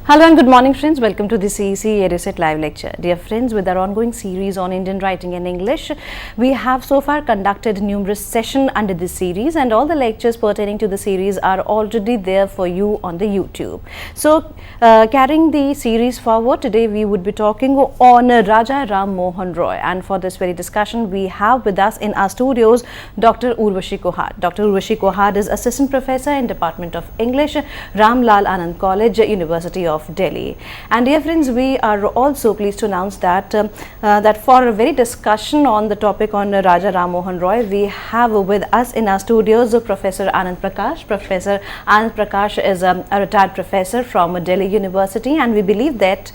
Hello and good morning friends, welcome to the CEC-UGC live lecture. Dear friends, with our ongoing series on Indian writing and English, we have so far conducted numerous sessions under this series and all the lectures pertaining to the series are already there for you on the YouTube. So, carrying the series forward, today we would be talking on Raja Ram Mohun Roy, and for this very discussion we have with us in our studios Dr. Urvashi Kohad. Dr. Urvashi Kohad is Assistant Professor in Department of English, Ram Lal Anand College, University of Delhi. And dear friends, we are also pleased to announce that that for a very discussion on the topic on Raja Ram Mohun Roy, we have with us in our studios Professor Anand Prakash. Professor Anand Prakash is a retired professor from Delhi University, and we believe that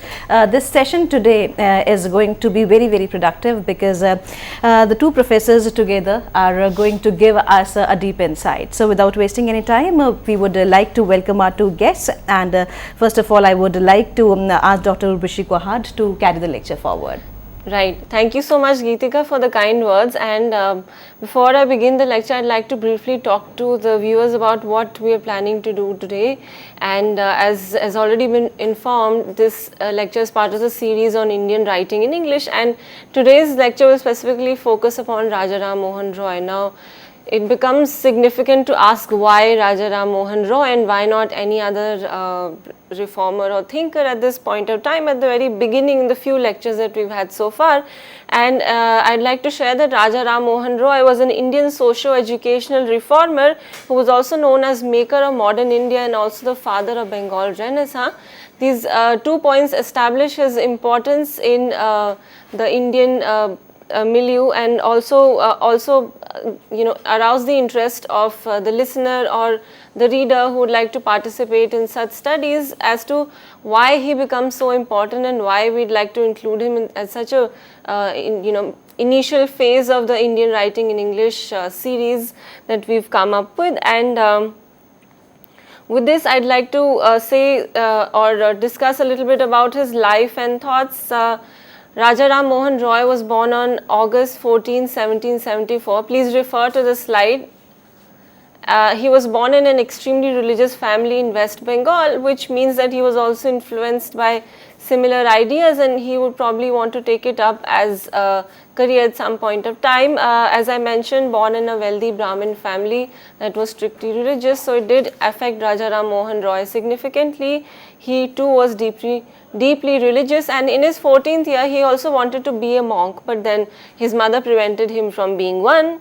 this session today is going to be very productive because the two professors together are going to give us a deep insight. So without wasting any time, we would like to welcome our two guests, and first of all I would like to ask Dr. Urvashi Kohad to carry the lecture forward. Right. Thank you so much, Geetika, for the kind words. And before I begin the lecture, I'd like to briefly talk to the viewers about what we are planning to do today. And as already been informed, this lecture is part of the series on Indian writing in English. And today's lecture will specifically focus upon Raja Ram Mohun Roy. Now, it becomes significant to ask why Raja Ram Mohun Roy and why not any other reformer or thinker at this point of time, at the very beginning in the few lectures that we've had so far. And I'd like to share that Raja Ram Mohun Roy was an Indian socio-educational reformer who was also known as maker of modern India and also the father of Bengal Renaissance. These 2 points establish his importance in the Indian milieu, and also arouse the interest of the listener or the reader who would like to participate in such studies as to why he becomes so important and why we'd like to include him in, as such a initial phase of the Indian writing in English series that we've come up with. And with this, I'd like to say or discuss a little bit about his life and thoughts. Raja Ram Mohun Roy was born on August 14, 1774. Please refer to the slide. He was born in an extremely religious family in West Bengal, which means that he was also influenced by similar ideas, and he would probably want to take it up as a career at some point of time. As I mentioned, born in a wealthy Brahmin family that was strictly religious, so it did affect Raja Ram Mohun Roy significantly. He too was deeply religious, and in his 14th year he also wanted to be a monk, but then his mother prevented him from being one.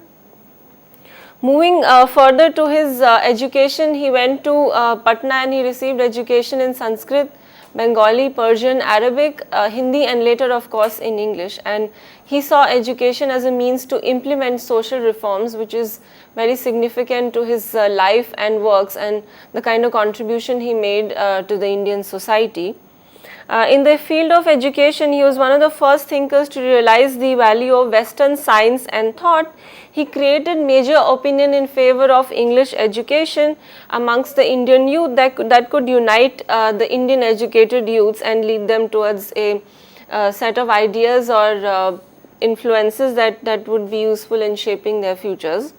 Moving further to his education, he went to Patna and he received education in Sanskrit, Bengali, Persian, Arabic, Hindi, and later of course in English. And he saw education as a means to implement social reforms, which is very significant to his life and works and the kind of contribution he made to the Indian society. In the field of education, he was one of the first thinkers to realize the value of Western science and thought. He created major opinion in favor of English education amongst the Indian youth that could unite the Indian educated youths and lead them towards a set of ideas or influences that would be useful in shaping their futures.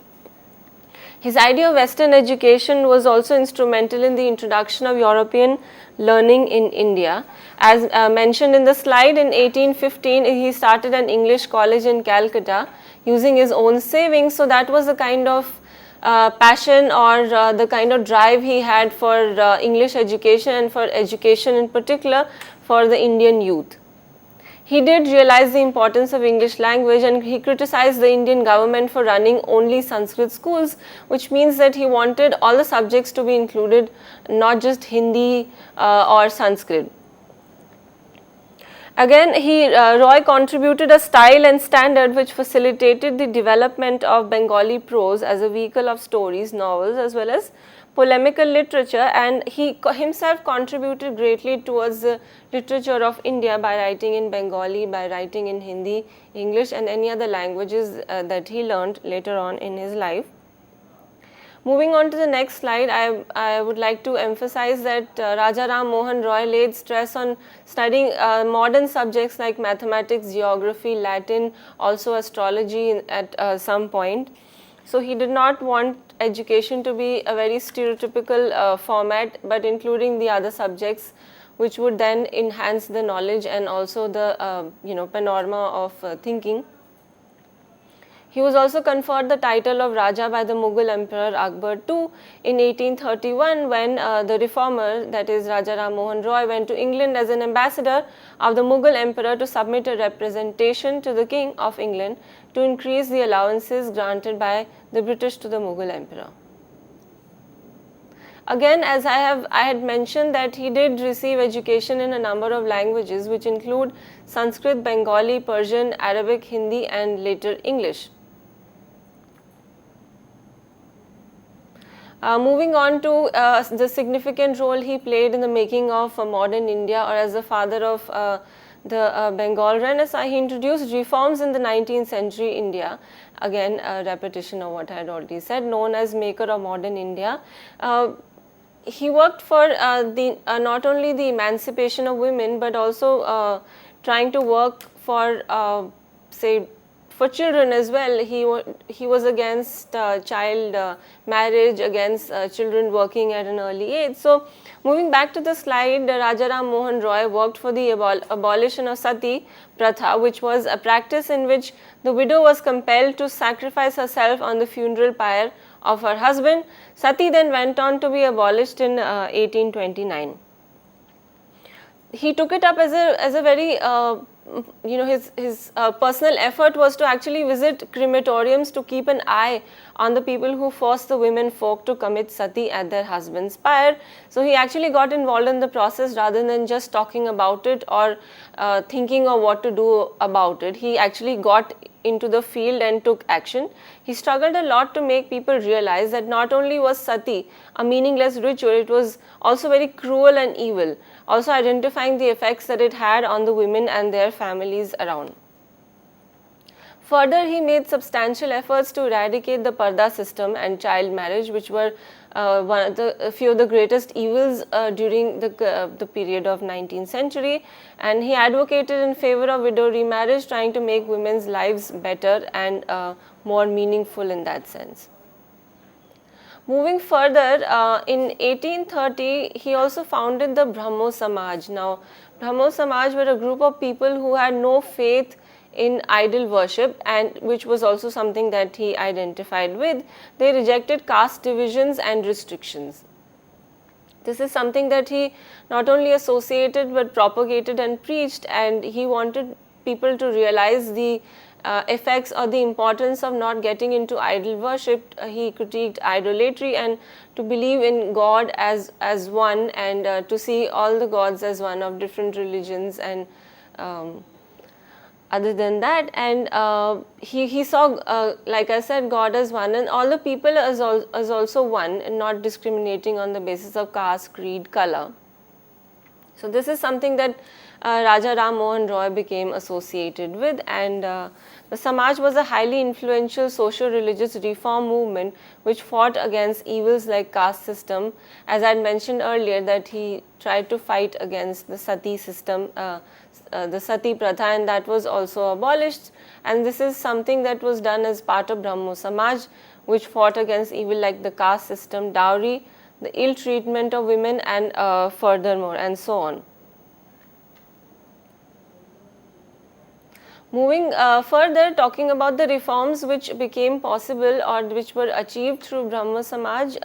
His idea of Western education was also instrumental in the introduction of European learning in India. As mentioned in the slide, in 1815 he started an English college in Calcutta using his own savings. So that was the kind of passion or the kind of drive he had for English education and for education in particular for the Indian youth. He did realize the importance of English language, and he criticized the Indian government for running only Sanskrit schools, which means that he wanted all the subjects to be included, not just Hindi or Sanskrit. Again, Roy contributed a style and standard which facilitated the development of Bengali prose as a vehicle of stories, novels, as well as polemical literature, and he himself contributed greatly towards the literature of India by writing in Bengali, by writing in Hindi, English, and any other languages that he learned later on in his life. Moving on to the next slide, I would like to emphasize that Raja Ram Mohun Roy laid stress on studying modern subjects like mathematics, geography, Latin, also astrology at some point. So he did not want education to be a very stereotypical format, but including the other subjects which would then enhance the knowledge and also the panorama of thinking. He was also conferred the title of Raja by the Mughal Emperor Akbar II in 1831 when the reformer, that is Raja Ram Mohun Roy, went to England as an ambassador of the Mughal Emperor to submit a representation to the King of England to increase the allowances granted by the British to the Mughal Emperor. Again, as I had mentioned that he did receive education in a number of languages which include Sanskrit, Bengali, Persian, Arabic, Hindi and later English. Moving on to the significant role he played in the making of modern India, or as the father of the Bengal Renaissance, he introduced reforms in the 19th century India. Again, a repetition of what I had already said, known as maker of modern India. He worked for not only the emancipation of women, but also trying to work for say for children as well. He was against child marriage, against children working at an early age. So moving back to the slide, Raja Ram Mohun Roy worked for the abolition of Sati Pratha, which was a practice in which the widow was compelled to sacrifice herself on the funeral pyre of her husband. Sati then went on to be abolished in 1829. He took it up as a very his personal effort was to actually visit crematoriums to keep an eye on the people who forced the women folk to commit sati at their husband's pyre. So he actually got involved in the process rather than just talking about it or thinking of what to do about it. He actually got into the field and took action. He struggled a lot to make people realize that not only was sati a meaningless ritual, it was also very cruel and evil, also identifying the effects that it had on the women and their families around. Further, he made substantial efforts to eradicate the parda system and child marriage, which were a few of the greatest evils during the period of 19th century, and he advocated in favor of widow remarriage, trying to make women's lives better and more meaningful in that sense. Moving further, in 1830, he also founded the Brahmo Samaj. Now, Brahmo Samaj were a group of people who had no faith in idol worship, and which was also something that he identified with. They rejected caste divisions and restrictions. This is something that he not only associated but propagated and preached, and he wanted people to realize the effects or the importance of not getting into idol worship. He critiqued idolatry and to believe in God as one, and to see all the gods as one of different religions, and other than that, and he saw, like I said, God as one and all the people as also one, and not discriminating on the basis of caste, creed, color. So this is something that Raja Ram Mohun Roy became associated with, and the Samaj was a highly influential socio-religious reform movement which fought against evils like caste system. As I had mentioned earlier, that he tried to fight against the sati system, the sati pratha, and that was also abolished, and this is something that was done as part of Brahmo Samaj, which fought against evil like the caste system, dowry, the ill treatment of women, and furthermore, and so on. Moving further, talking about the reforms which became possible or which were achieved through Brahmo Samaj,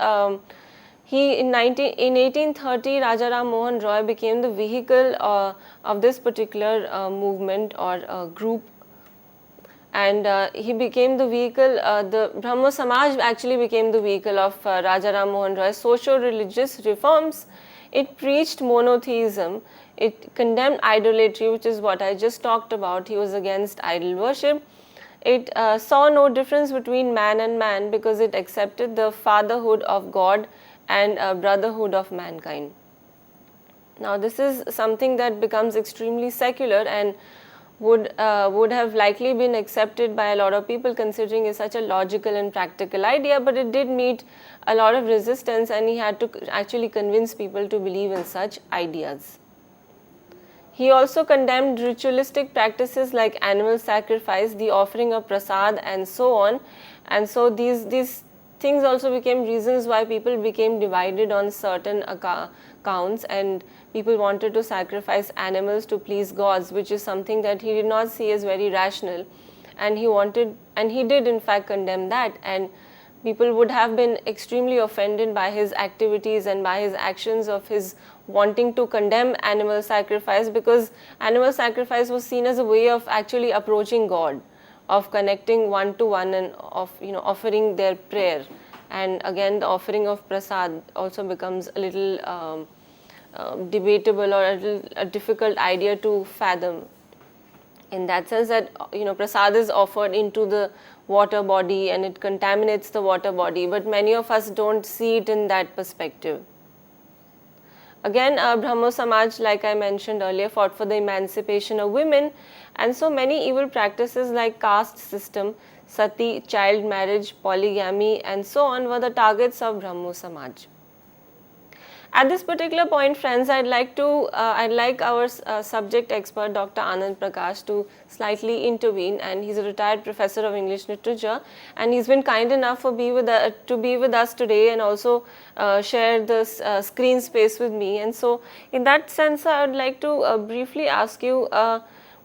in 1830, Raja Ram Mohun Roy became the vehicle of this particular movement or group, and he became the vehicle, the Brahmo Samaj actually became the vehicle of Raja Ram Mohun Roy's socio-religious reforms. It preached monotheism, it condemned idolatry, which is what I just talked about. He was against idol worship. It saw no difference between man and man because it accepted the fatherhood of God and brotherhood of mankind. Now this is something that becomes extremely secular and would have likely been accepted by a lot of people, considering it's such a logical and practical idea, but it did meet a lot of resistance, and he had to actually convince people to believe in such ideas. He also condemned ritualistic practices like animal sacrifice, the offering of prasad, and so on. And so these things also became reasons why people became divided on certain accounts, and people wanted to sacrifice animals to please gods, which is something that he did not see as very rational, and he did in fact condemn that, and people would have been extremely offended by his activities and by his actions of his wanting to condemn animal sacrifice, because animal sacrifice was seen as a way of actually approaching God, of connecting one to one, and of offering their prayer. And again, the offering of prasad also becomes a little debatable, or a difficult idea to fathom, in that sense that prasad is offered into the water body and it contaminates the water body, but many of us don't see it in that perspective. Again, Brahmo Samaj, like I mentioned earlier, fought for the emancipation of women, and so many evil practices like caste system, sati, child marriage, polygamy and so on were the targets of Brahmo Samaj. At this particular point, friends, I'd like our subject expert, Dr. Anand Prakash, to slightly intervene, and he's a retired professor of English literature, and he's been kind enough to be with us today, and also share this screen space with me. And so, in that sense, I would like to briefly ask you,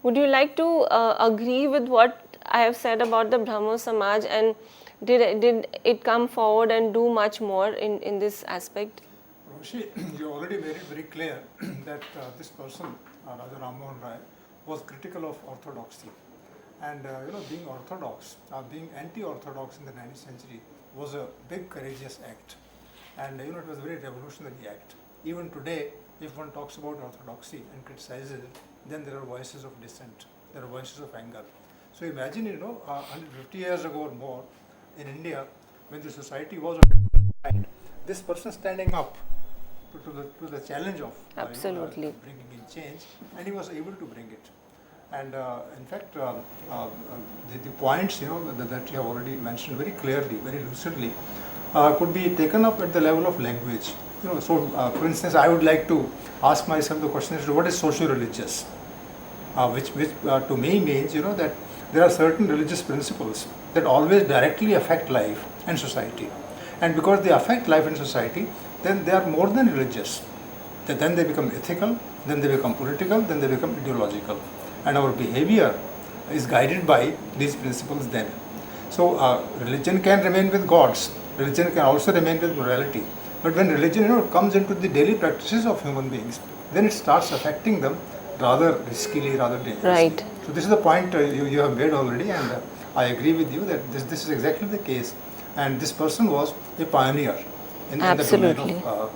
would you like to agree with what I have said about the Brahmo Samaj, and did it come forward and do much more in this aspect? Roshi, you already made it very clear that this person, Raja Ram Mohun Roy, was critical of orthodoxy. And being orthodox, being anti-orthodox in the 19th century was a big courageous act. And it was a very revolutionary act. Even today, if one talks about orthodoxy and criticizes it, then there are voices of dissent, there are voices of anger. So imagine, 150 years ago or more, in India, when the society was on this person standing up to the challenge of absolutely bringing in change, and he was able to bring it. And in fact, the points that you have already mentioned very clearly, very lucidly, could be taken up at the level of language. So for instance, I would like to ask myself the question is, what is socio-religious? Which to me means that there are certain religious principles that always directly affect life and society, and because they affect life and society, then they are more than religious. Then they become ethical, then they become political, then they become ideological, and our behavior is guided by these principles then. So religion can remain with gods, religion can also remain with morality, but when religion comes into the daily practices of human beings, then it starts affecting them rather riskily, rather dangerously. Right. So this is the point you have made already, and I agree with you that this is exactly the case, and this person was a pioneer in the domain of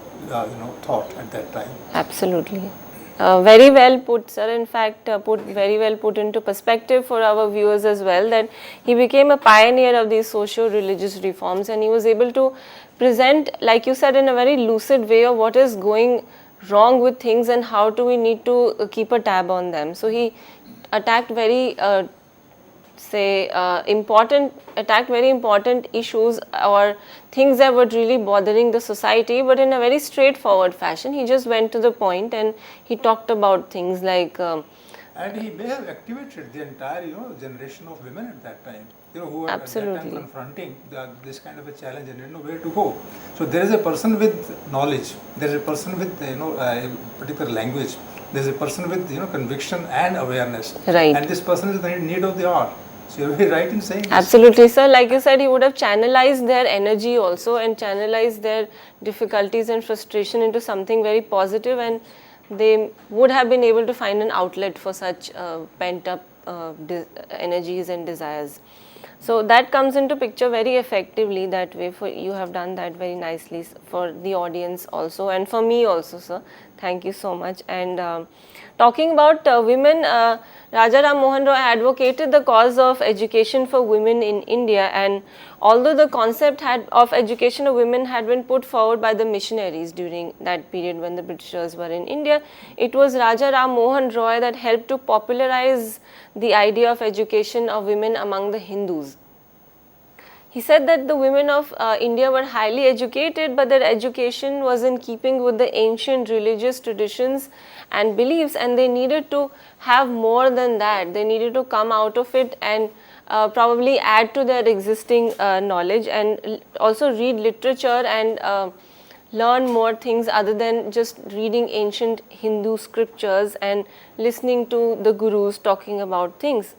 thought at that time. Absolutely. Very well put, sir. In fact, very well put into perspective for our viewers as well, that he became a pioneer of these socio-religious reforms, and he was able to present, like you said, in a very lucid way of what is going wrong with things and how do we need to keep a tab on them. So he attacked very very important issues or things that were really bothering the society, but in a very straightforward fashion. He just went to the point and he talked about things like and he may have activated the entire generation of women at that time, who were absolutely at that time confronting this kind of a challenge and didn't know where to go. So there is a person with knowledge, there is a person with a particular language, there is a person with conviction and awareness, right, and this person is in need of the hour. So you're very right in saying this. Absolutely, sir. Like you said, he would have channelized their energy also and channelized their difficulties and frustration into something very positive, and they would have been able to find an outlet for such pent up energies and desires. So that comes into picture very effectively that way. For you have done that very nicely for the audience also, and for me also, sir. Thank you so much. And talking about women, Raja Ram Mohun Roy advocated the cause of education for women in India, and although the concept of education of women had been put forward by the missionaries during that period when the Britishers were in India, it was Raja Ram Mohun Roy that helped to popularize the idea of education of women among the Hindus. He said that the women of India were highly educated, but their education was in keeping with the ancient religious traditions and beliefs, and they needed to have more than that. They needed to come out of it and probably add to their existing knowledge, and also read literature and learn more things other than just reading ancient Hindu scriptures and listening to the gurus talking about things.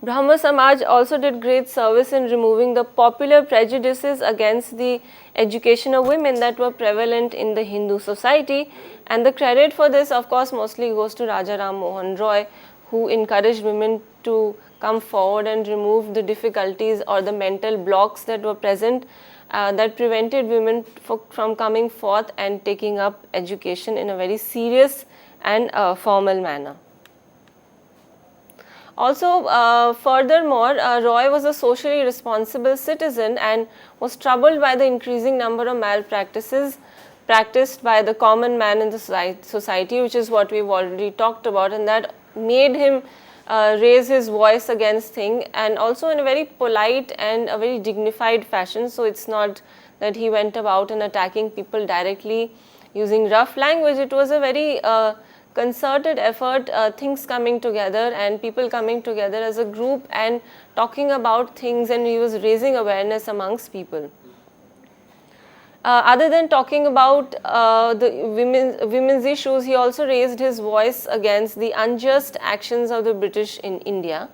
Brahmo Samaj also did great service in removing the popular prejudices against the education of women that were prevalent in the Hindu society, and the credit for this of course mostly goes to Raja Ram Mohun Roy, who encouraged women to come forward and remove the difficulties or the mental blocks that were present that prevented women from coming forth and taking up education in a very serious and formal manner. Also, furthermore, Roy was a socially responsible citizen and was troubled by the increasing number of malpractices practiced by the common man in the society, which is what we've already talked about, and that made him raise his voice against things, and also in a very polite and a very dignified fashion. So it's not that he went about and attacking people directly using rough language. It was a very concerted effort, things coming together and people coming together as a group and talking about things, and he was raising awareness amongst people. Other than talking about the women's issues, he also raised his voice against the unjust actions of the British in India.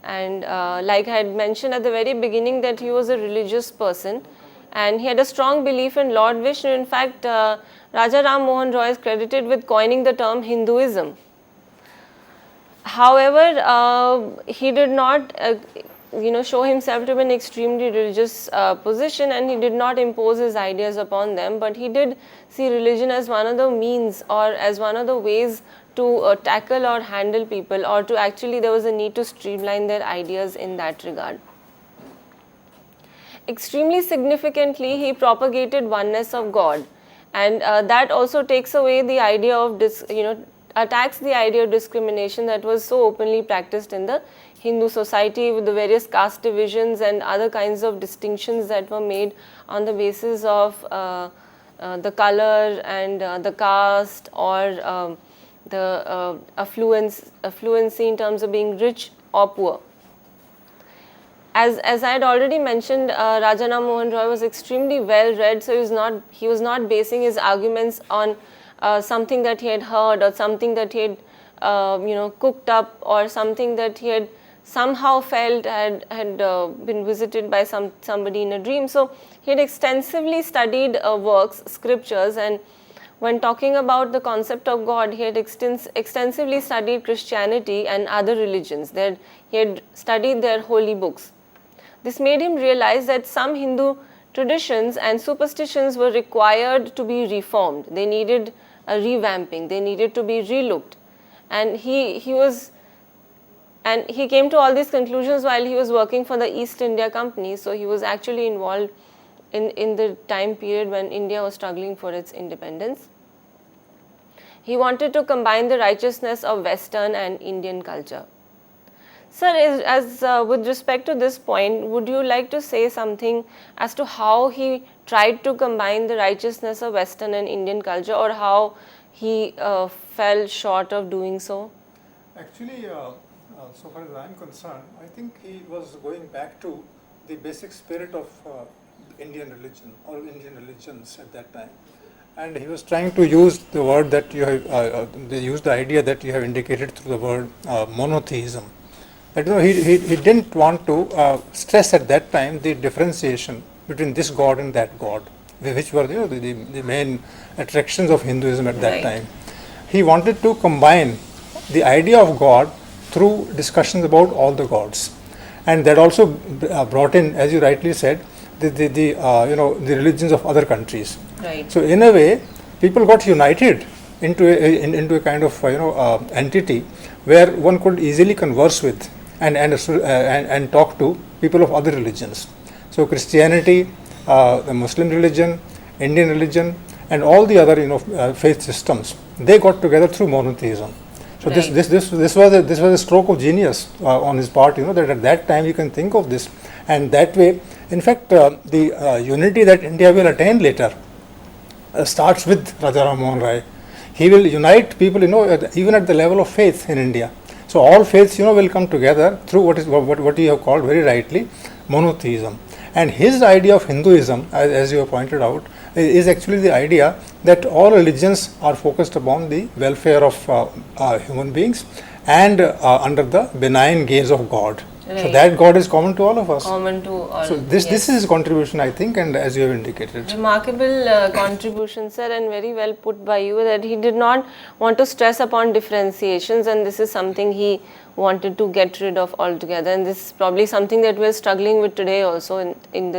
And like I had mentioned at the very beginning, that he was a religious person and he had a strong belief in Lord Vishnu. In fact, Raja Ram Mohun Roy is credited with coining the term Hinduism. However, he did not show himself to be an extremely religious position, and he did not impose his ideas upon them, but he did see religion as one of the means or as one of the ways to tackle or handle people, or to actually there was a need to streamline their ideas in that regard. Extremely significantly, he propagated oneness of God, and that also takes away the idea of attacks the idea of discrimination that was so openly practiced in the Hindu society, with the various caste divisions and other kinds of distinctions that were made on the basis of the color and the caste, or the affluency in terms of being rich or poor. As I had already mentioned, Raja Ram Mohun Roy was extremely well read, so he was not basing his arguments on something that he had heard, or something that he had cooked up, or something that he had somehow felt had been visited by somebody in a dream. So he had extensively studied works, scriptures, and when talking about the concept of God, he had extensively studied Christianity and other religions. He had studied their holy books. This made him realize that some Hindu traditions and superstitions were required to be reformed. They needed a revamping, they needed to be relooked. And he came to all these conclusions while he was working for the East India Company. So he was actually involved in the time period when India was struggling for its independence. He wanted to combine the righteousness of Western and Indian culture. Sir, with respect to this point, would you like to say something as to how he tried to combine the righteousness of Western and Indian culture, or how he fell short of doing so? Actually, so far as I am concerned, I think he was going back to the basic spirit of Indian religion or Indian religions at that time. And he was trying to use the word that you have, they used the idea that you have indicated through the word monotheism. That, he didn't want to stress at that time the differentiation between this God and that God, which were the main attractions of Hinduism at that time. He wanted to combine the idea of God through discussions about all the gods, and that also brought in, as you rightly said, the religions of other countries. Right. So in a way, people got united into a kind of entity where one could easily converse with and talk to people of other religions. So Christianity, the Muslim religion, Indian religion, and all the other faith systems, they got together through monotheism. So this was a stroke of genius on his part. That at that time you can think of this, and that way, in fact, the unity that India will attain later starts with Raja Ram Mohun Roy. He will unite people, even at the level of faith in India. So all faiths, will come together through what you have called very rightly monotheism. And his idea of Hinduism, as you have pointed out, is actually the idea that all religions are focused upon the welfare of human beings and under the benign gaze of God. Right. So that God is common to all of us. Common to all. So this is his contribution, I think, and as you have indicated. Remarkable contribution, sir, and very well put by you, that he did not want to stress upon differentiations, and this is something he wanted to get rid of altogether. And this is probably something that we're struggling with today also in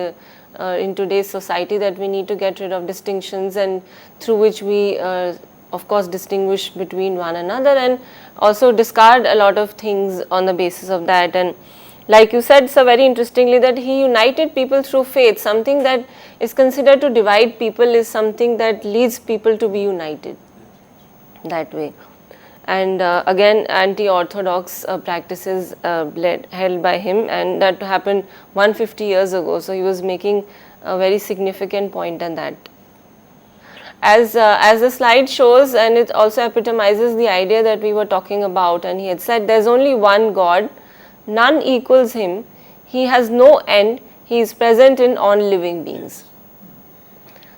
today's society, that we need to get rid of distinctions, and through which we of course distinguish between one another, and also discard a lot of things on the basis of that. And like you said so very interestingly, that he united people through faith. Something that is considered to divide people is something that leads people to be united that way. And again, anti-orthodox practices held by him, and that happened 150 years ago. So he was making a very significant point on that. As the slide shows, and it also epitomizes the idea that we were talking about, and he had said there's only one God, none equals him, he has no end, he is present in all living beings.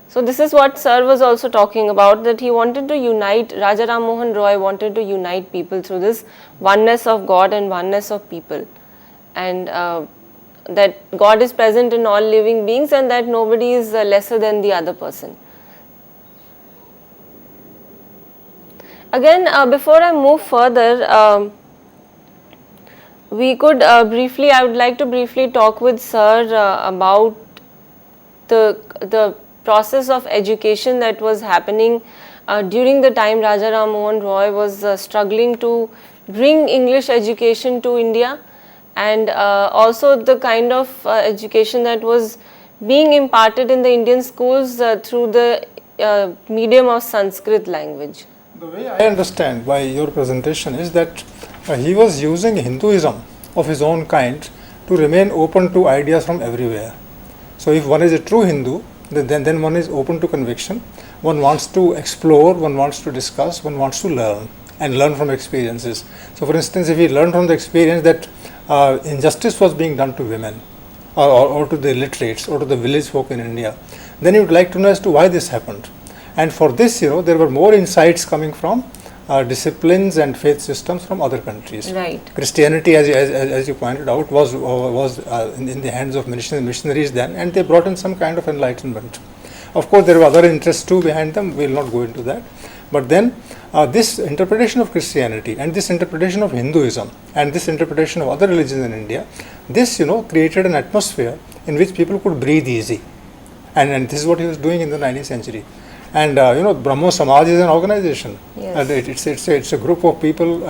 So this is what sir was also talking about, that he wanted to unite, Raja Ram Mohun Roy wanted to unite people through this oneness of God and oneness of people, and that God is present in all living beings, and that nobody is lesser than the other person. Again, before I move further, we could I would like to briefly talk with sir about the process of education that was happening during the time Raja Ram Mohun Roy was struggling to bring English education to India, and also the kind of education that was being imparted in the Indian schools through the medium of Sanskrit language. The way I understand by your presentation is that he was using Hinduism of his own kind to remain open to ideas from everywhere. So if one is a true Hindu, then one is open to conviction, one wants to explore, one wants to discuss, one wants to learn and learn from experiences. So for instance, if he learned from the experience that injustice was being done to women or to the illiterates or to the village folk in India, then he would like to know as to why this happened. And for this, there were more insights coming from disciplines and faith systems from other countries. Right. Christianity, as you pointed out, was in the hands of missionaries then, and they brought in some kind of enlightenment. Of course, there were other interests too behind them. We will not go into that. But then, this interpretation of Christianity and this interpretation of Hinduism and this interpretation of other religions in India, this created an atmosphere in which people could breathe easy, and this is what he was doing in the 19th century. And Brahmo Samaj is an organization. Yes. It's a group of people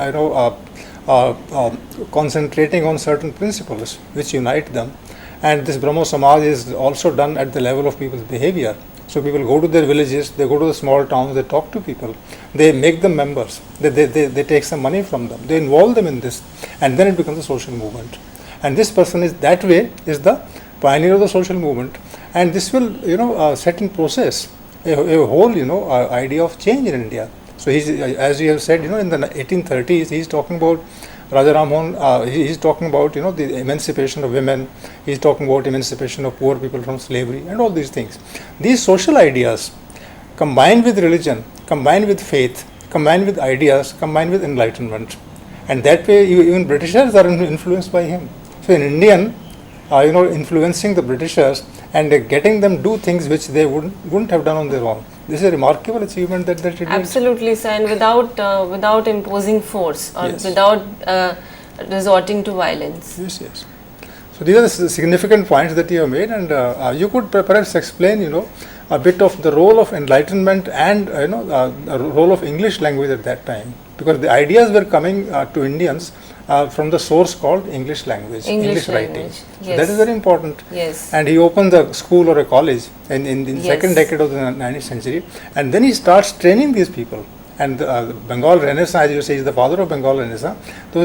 concentrating on certain principles which unite them. And this Brahmo Samaj is also done at the level of people's behavior. So people go to their villages, they go to the small towns, they talk to people, they make them members, they take some money from them, they involve them in this, and then it becomes a social movement. And this person is that way is the pioneer of the social movement, and this will set in process a whole idea of change in India. So he's, as you have said, in the 1830s, he's talking about Raja Ram Mohun, he's talking about the emancipation of women, he's talking about emancipation of poor people from slavery and all these things. These social ideas combined with religion, combined with faith, combined with ideas, combined with enlightenment, and that way even Britishers are influenced by him. So in Indian, influencing the Britishers and getting them do things which they wouldn't have done on their own. This is a remarkable achievement that he did. Absolutely, sir, and without imposing force or Yes. without resorting to violence. Yes. So these are the significant points that you have made, and you could perhaps explain, a bit of the role of enlightenment and the role of English language at that time, because the ideas were coming to Indians from the source called English language, English writing. Language. So Yes. that is very important. Yes. And he opened a school or a college in the Yes. second decade of the 19th century, and then he starts training these people. And Bengal Renaissance, as you say, is the father of Bengal Renaissance.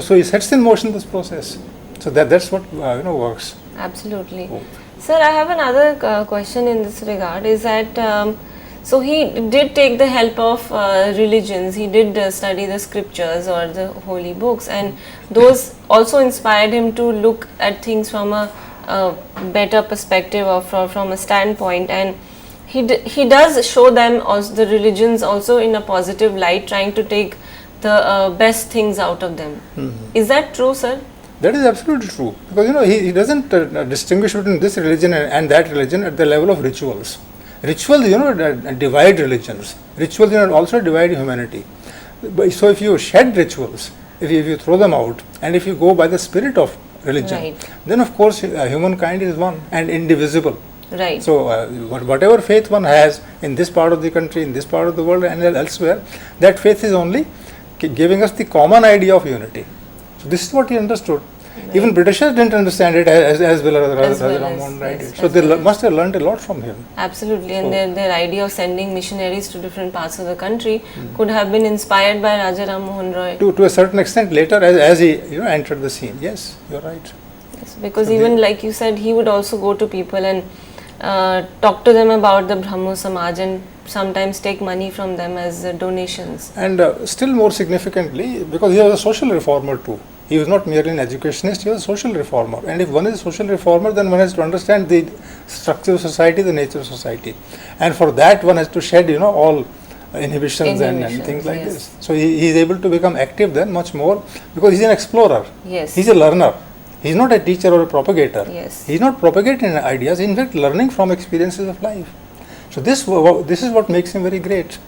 So he sets in motion this process. So that's what works. Absolutely. Oh. Sir, I have another question in this regard, is that So he did take the help of religions. He did study the scriptures or the holy books, and those also inspired him to look at things from a better perspective or from a standpoint. And he does show them also, the religions also, in a positive light, trying to take the best things out of them. Is that true, sir? That is absolutely true, because he doesn't distinguish between this religion and that religion at the level of rituals. Rituals, divide religions. Rituals, also divide humanity. So if you shed rituals, if you throw them out, and if you go by the spirit of religion, Right. then of course humankind is one and indivisible. Right. So whatever faith one has in this part of the country, in this part of the world and elsewhere, that faith is only giving us the common idea of unity. So this is what he understood. Right. Even Britishers didn't understand it as well as well Raja Ram as- Mohun Roy yes, did. So as they well as- must have learned a lot from him. Absolutely, and So- their idea of sending missionaries to different parts of the country could have been inspired by Raja Ram Mohun Roy. To a certain extent later, as he entered the scene. Yes, you're right. Yes, because So even they- like you said, he would also go to people and talk to them about the Brahmo Samaj and sometimes take money from them as donations. And still more significantly, because he was a social reformer too. He was not merely an educationist, he was a social reformer. And if one is a social reformer, then one has to understand the structure of society, the nature of society. And for that, one has to shed, all inhibitions and things like yes. this. So he is able to become active then much more, because he's an explorer. Yes. He's a learner. He's not a teacher or a propagator. Yes. He's not propagating ideas, in fact learning from experiences of life. So this is what makes him very great.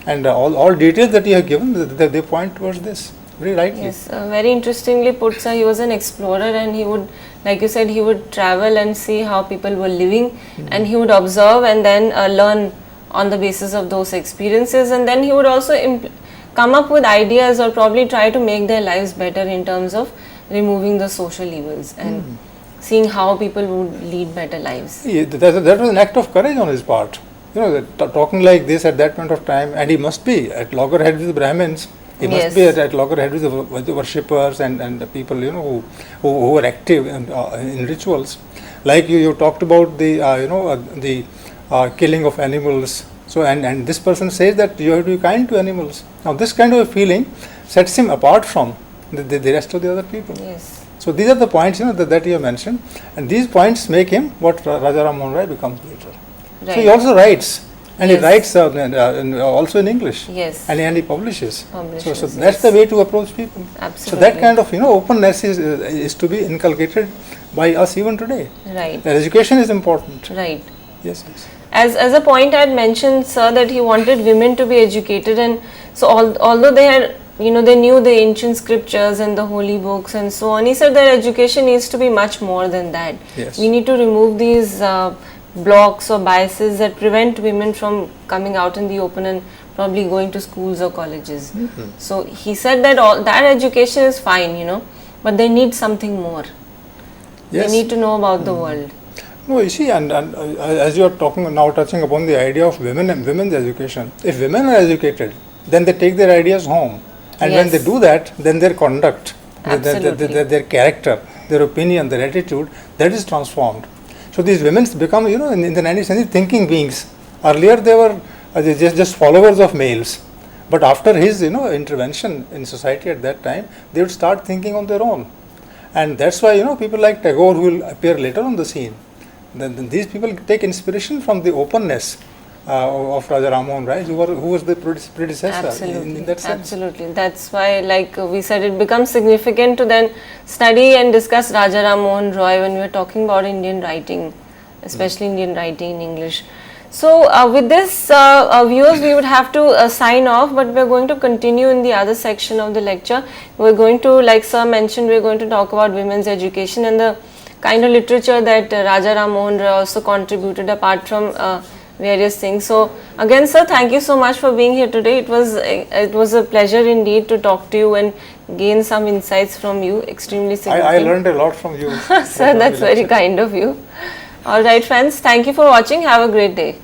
And all details that you have given, they point towards this very rightly. Yes, very interestingly put, sir. He was an explorer, and he would, like you said, he would travel and see how people were living, and he would observe and then learn on the basis of those experiences, and then he would also come up with ideas or probably try to make their lives better in terms of removing the social evils and seeing how people would lead better lives. That was an act of courage on his part. Talking like this at that point of time, and he must be at loggerheads with the Brahmins. He must Yes. be at loggerheads with the worshippers and the people who were active in rituals. Like you talked about the killing of animals. So and this person says that you have to be kind to animals. Now this kind of a feeling sets him apart from the rest of the other people. Yes. So these are the points that you have mentioned, and these points make him what Raja Ram Mohun Roy becomes later. Right. So he also writes, and Yes. he writes also in English. Yes. And he publishes. Publishes, So that's yes. the way to approach people. Absolutely. So that kind of openness is to be inculcated by us even today. Right. And education is important. Right. Yes. As a point I had mentioned, sir, that he wanted women to be educated, and so although they had, they knew the ancient scriptures and the holy books and so on, he said that education needs to be much more than that. Yes. We need to remove these blocks or biases that prevent women from coming out in the open and probably going to schools or colleges. So he said that that education is fine, but they need something more. Yes. They need to know about the world. No, you see, and as you are touching upon the idea of women and women's education. If women are educated, then they take their ideas home, and when Yes. they do that, then their conduct, Absolutely. their character, their opinion, their attitude, that is transformed. So these women become, in the 19th century, thinking beings. Earlier they were just followers of males, but after his intervention in society at that time, they would start thinking on their own, and that's why people like Tagore, who will appear later on the scene. Then these people take inspiration from the openness of Raja Ram Mohun Roy, who was the predecessor Absolutely, in that sense. absolutely. That's why, like we said, it becomes significant to then study and discuss Raja Ram Mohun Roy when we are talking about Indian writing, especially Indian writing in English. So with this, viewers, we would have to sign off, but we are going to continue in the other section of the lecture. We are going to, like sir mentioned, we are going to talk about women's education and the kind of literature that Raja Ram Mohun Roy also contributed apart from various things. So again, sir, thank you so much for being here today. It was a pleasure indeed to talk to you and gain some insights from you. Extremely significant. I learned a lot from you. Sir, that's very kind of you. All right, friends, thank you for watching. Have a great day.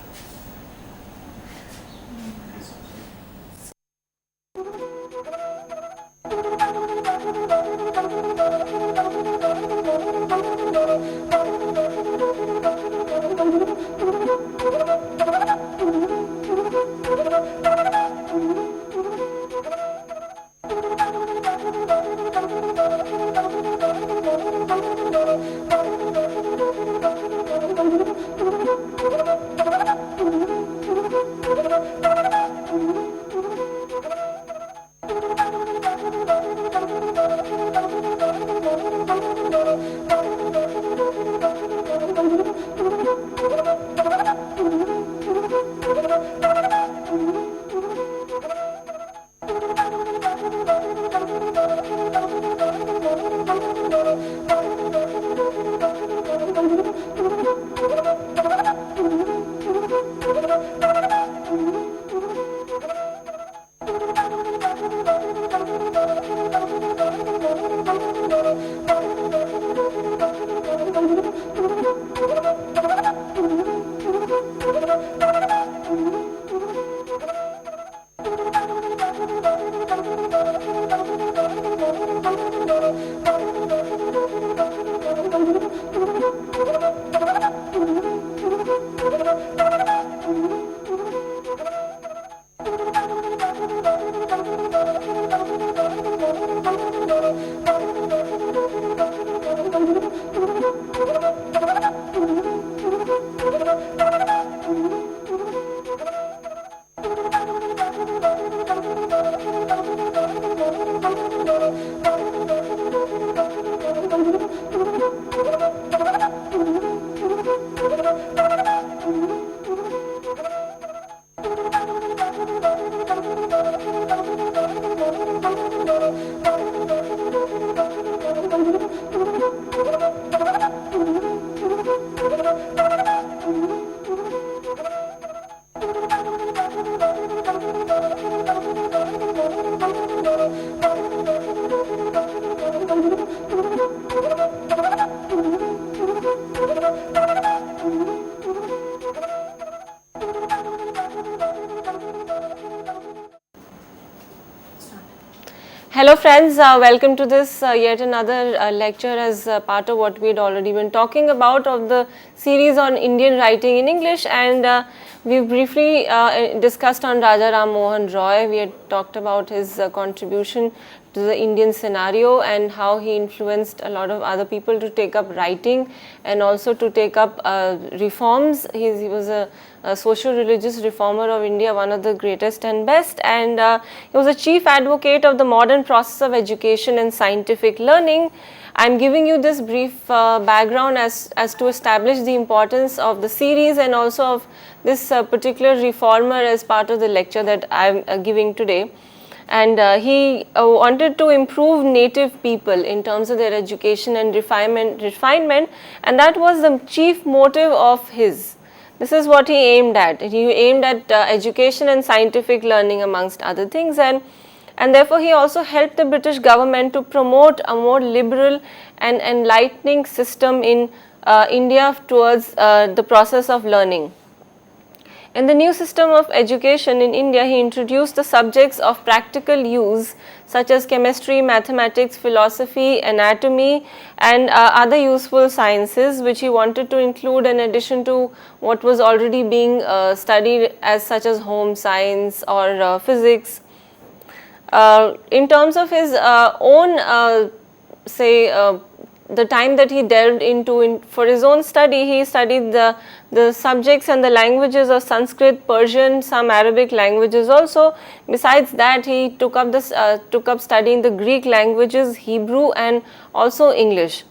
Hello friends, welcome to this yet another lecture as part of what we had already been talking about of the series on Indian writing in English, and we briefly discussed on Raja Ram Mohun Roy. We had talked about his contribution to the Indian scenario and how he influenced a lot of other people to take up writing and also to take up reforms. He was a socio-religious reformer of India, one of the greatest and best, and he was a chief advocate of the modern process of education and scientific learning. I am giving you this brief background as to establish the importance of the series and also of this particular reformer as part of the lecture that I am giving today. And he wanted to improve native people in terms of their education and refinement, and that was the chief motive of his. This is what he aimed at. He aimed at education and scientific learning amongst other things, and therefore he also helped the British government to promote a more liberal and enlightening system in India towards the process of learning. In the new system of education in India, he introduced the subjects of practical use such as chemistry, mathematics, philosophy, anatomy, and other useful sciences, which he wanted to include in addition to what was already being studied as such as home science or physics. In terms of his own the time that he delved into for his own study, he studied the subjects and the languages of Sanskrit, Persian, some Arabic languages also. Besides that, he took up studying the Greek languages, Hebrew, and also English.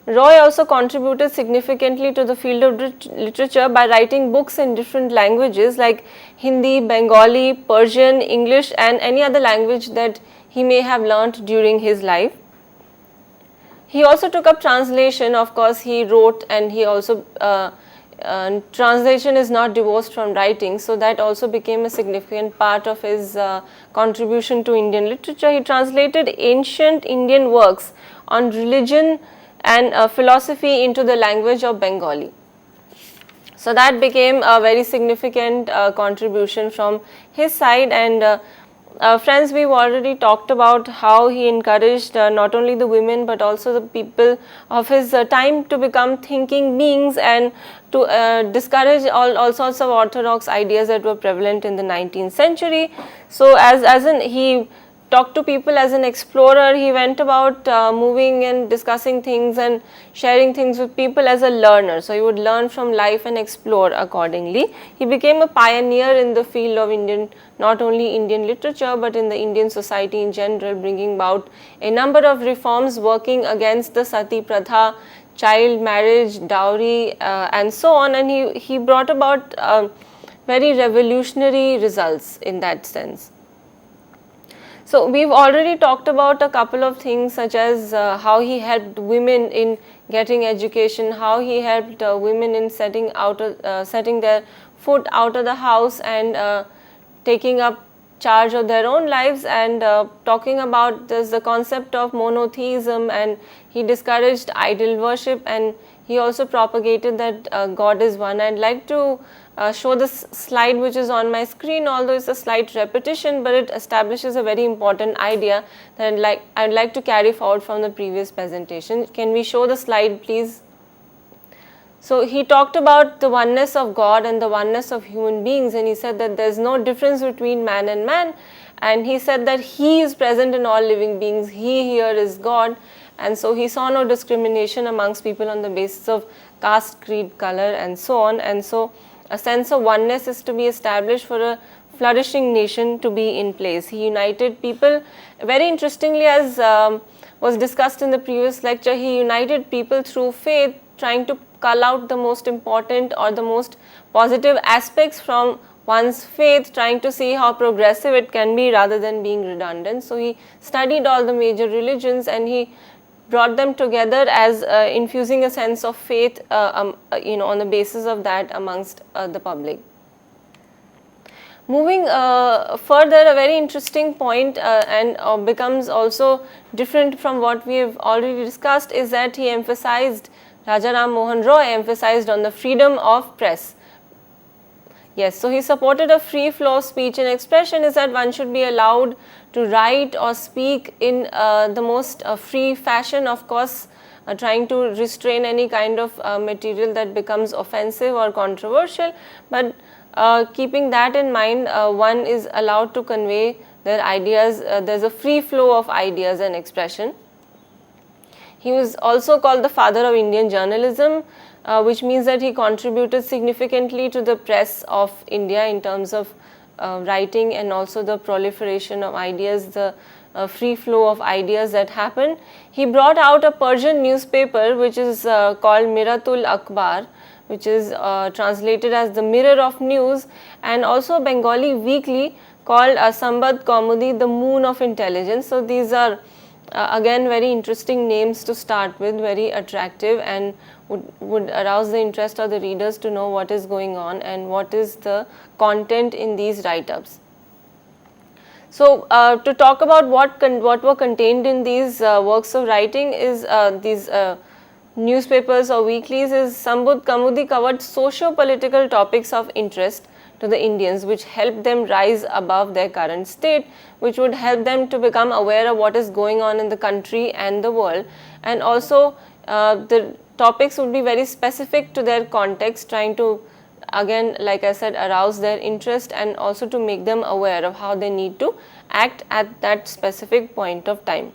Roy also contributed significantly to the field of literature by writing books in different languages like Hindi, Bengali, Persian, English, and any other language that he may have learnt during his life. He also took up translation. Of course, he wrote, and he also translation is not divorced from writing, so that also became a significant part of his contribution to Indian literature. He translated ancient Indian works on religion and philosophy into the language of Bengali. So that became a very significant contribution from his side, and friends, we've already talked about how he encouraged not only the women but also the people of his time to become thinking beings and to discourage all sorts of orthodox ideas that were prevalent in the 19th century. So he talked to people as an explorer. He went about moving and discussing things and sharing things with people as a learner. So he would learn from life and explore accordingly. He became a pioneer in the field of not only Indian literature but in the Indian society in general, bringing about a number of reforms working against the sati pratha, child marriage, dowry, and so on. And he brought about very revolutionary results in that sense. So we've already talked about a couple of things such as how he helped women in getting education, how he helped women in setting their foot out of the house and taking up charge of their own lives, and talking about the concept of monotheism, and he discouraged idol worship, and he also propagated that God is one. I'd like to show this slide which is on my screen, although it's a slight repetition, but it establishes a very important idea that I'd like to carry forward from the previous presentation. Can we show the slide, please? So he talked about the oneness of God and the oneness of human beings, and he said that there's no difference between man and man, and he said that he is present in all living beings, he here is God, and so he saw no discrimination amongst people on the basis of caste, creed, color, and so on. And so a sense of oneness is to be established for flourishing nation to be in place. He united people, very interestingly, as was discussed in the previous lecture, he united people through faith, trying to cull out the most important or the most positive aspects from one's faith, trying to see how progressive it can be rather than being redundant. So he studied all the major religions and he brought them together as infusing a sense of faith, on the basis of that amongst the public. Moving further, a very interesting point and becomes also different from what we have already discussed is that he emphasized, Raja Ram Mohun Roy emphasized on the freedom of press. Yes, so he supported a free flow of speech and expression, is that one should be allowed to write or speak in the most free fashion, of course, trying to restrain any kind of material that becomes offensive or controversial, but keeping that in mind, one is allowed to convey their ideas. There is a free flow of ideas and expression. He was also called the father of Indian journalism, which means that he contributed significantly to the press of India in terms of writing and also the proliferation of ideas, the free flow of ideas that happened. He brought out a Persian newspaper which is called Miratul Akhbar, which is translated as the Mirror of News, and also a Bengali weekly called Sambad Kaumudi, the Moon of Intelligence. So these are again very interesting names to start with, very attractive, and would arouse the interest of the readers to know what is going on and what is the content in these write-ups. So to talk about what were contained in these works of writing is these newspapers or weeklies is Sambud Kaumudi covered socio-political topics of interest to the Indians, which helped them rise above their current state, which would help them to become aware of what is going on in the country and the world. And also the topics would be very specific to their context, trying to, again, like I said, arouse their interest and also to make them aware of how they need to act at that specific point of time.